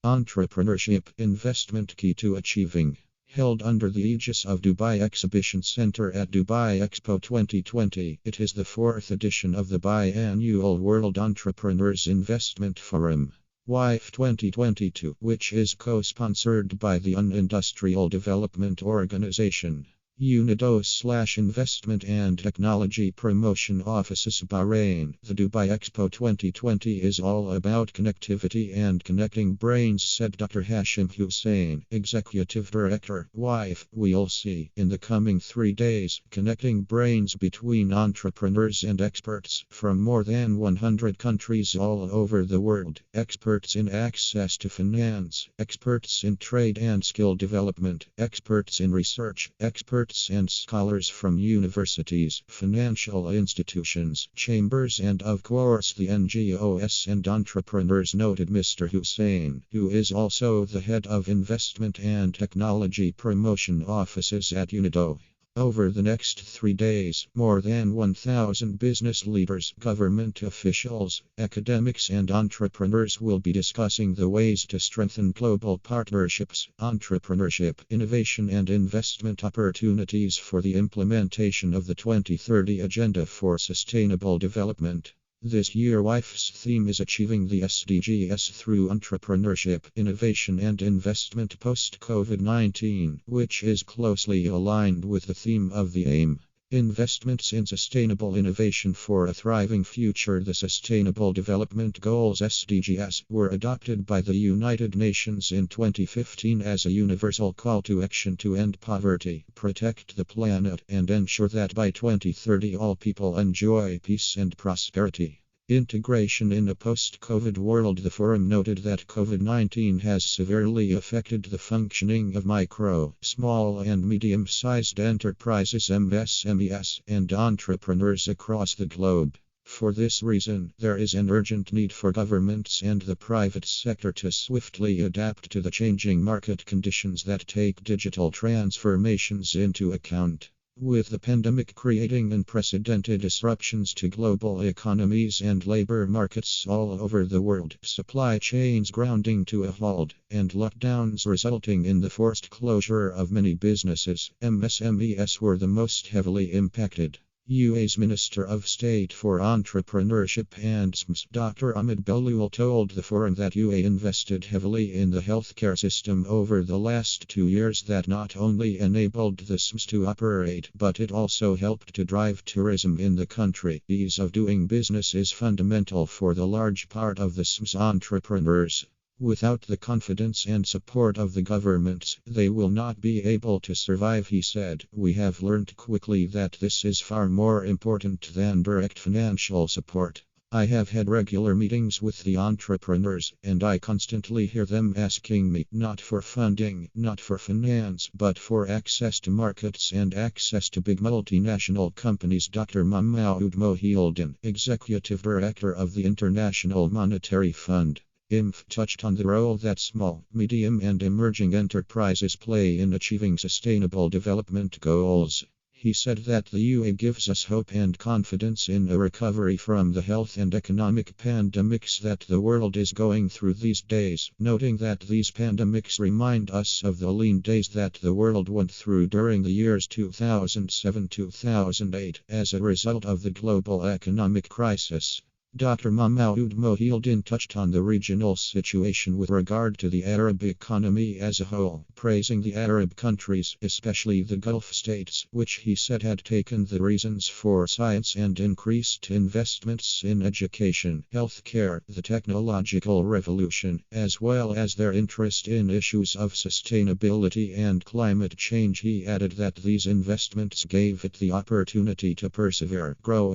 Entrepreneurship Investment Key to Achieving. Held under the aegis of Dubai Exhibition Center at Dubai Expo 2020, it is the fourth edition of the biannual World Entrepreneurs Investment Forum, WIFE 2022, which is co-sponsored by the Industrial Development Organization, UNIDO/Investment and Technology Promotion Offices Bahrain. The Dubai Expo 2020 is all about connectivity and connecting brains, said Dr. Hershey Rosen, Executive Director, WIFE. We'll see, in the coming 3 days, connecting brains between entrepreneurs and experts from more than 100 countries all over the world. Experts in access to finance, experts in trade and skill development, experts in research, experts and scholars from universities, financial institutions, chambers, and of course the NGOs and entrepreneurs, noted Mr. Hussein, who is also the head of Investment and Technology Promotion Offices at UNIDO. Over the next 3 days, more than 1,000 business leaders, government officials, academics, and entrepreneurs will be discussing the ways to strengthen global partnerships, entrepreneurship, innovation, and investment opportunities for the implementation of the 2030 Agenda for Sustainable Development. This year, WIFE's theme is Achieving the SDGs through Entrepreneurship, Innovation, and Investment Post-COVID-19, which is closely aligned with the theme of the AIM. Investments in Sustainable Innovation for a Thriving Future. The Sustainable Development Goals (SDGs) were adopted by the United Nations in 2015 as a universal call to action to end poverty, protect the planet, and ensure that by 2030 all people enjoy peace and prosperity. Integration in a post-COVID world. The forum noted that COVID-19 has severely affected the functioning of micro, small, and medium-sized enterprises (MSMEs) and entrepreneurs across the globe. For this reason, there is an urgent need for governments and the private sector to swiftly adapt to the changing market conditions that take digital transformations into account. With the pandemic creating unprecedented disruptions to global economies and labor markets all over the world, supply chains grounding to a halt, and lockdowns resulting in the forced closure of many businesses, MSMEs were the most heavily impacted. UAE's Minister of State for Entrepreneurship and SMEs, Dr. Ahmed Belloul, told the forum that UAE invested heavily in the healthcare system over the last 2 years that not only enabled the SMEs to operate, but it also helped to drive tourism in the country. Ease of doing business is fundamental for the large part of the SMEs entrepreneurs. Without the confidence and support of the governments, they will not be able to survive, he said. We have learned quickly that this is far more important than direct financial support. I have had regular meetings with the entrepreneurs, and I constantly hear them asking me, not for funding, not for finance, but for access to markets and access to big multinational companies. Dr. Mahmoud Mohildin, Executive Director of the International Monetary Fund, IMF, touched on the role that small, medium, and emerging enterprises play in achieving sustainable development goals. He said that the UAE gives us hope and confidence in a recovery from the health and economic pandemics that the world is going through these days, noting that these pandemics remind us of the lean days that the world went through during the years 2007-2008 as a result of the global economic crisis. Dr. Mahmoud Mohildin touched on the regional situation with regard to the Arab economy as a whole, praising the Arab countries, especially the Gulf states, which he said had taken the reasons for science and increased investments in education, healthcare, the technological revolution, as well as their interest in issues of sustainability and climate change. He added that these investments gave it the opportunity to persevere, grow